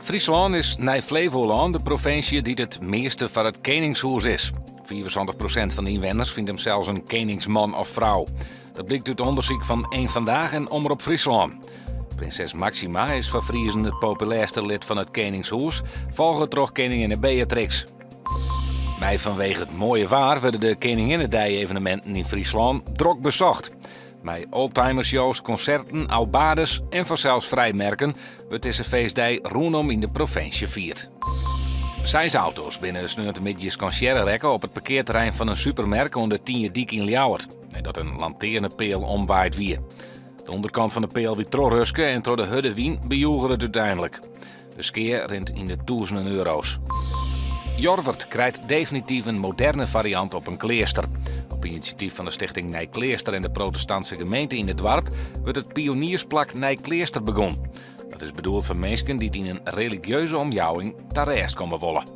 Friesland is na Flevoland de provincie die het meeste van het koningshuis is. 74% van de inwoners vindt hem zelfs een koningsman of vrouw. Dat blijkt uit onderzoek van Eén Vandaag en Omroep Friesland. Prinses Maxima is van Friesen het populairste lid van het koningshuis, volgend door koningin Beatrix. Maar vanwege het mooie weer werden de Koninginnedij-evenementen in Friesland druk bezocht. Met oldtimershows, concerten, oudbades en vanzelfs vrijmerken wordt deze feestdag rondom in de provincie viert. 6 auto's binnen sneuntemidjes concertrekken op het parkeerterrein van een supermerk onder 10 dik in Ljouwert. Dat een lanternenpeel omwaaid wie. De onderkant van de peel wie trorruske en door de hudde wien bejoegen het uiteindelijk. De skeer rent in de duizenden euro's. Jorwert krijgt definitief een moderne variant op een kleester. Op initiatief van de stichting Nijkleester en de protestantse gemeente in het dorp wordt het pioniersplak Nijkleester begonnen. Dat is bedoeld voor mensen die in een religieuze omjouwing terecht komen willen.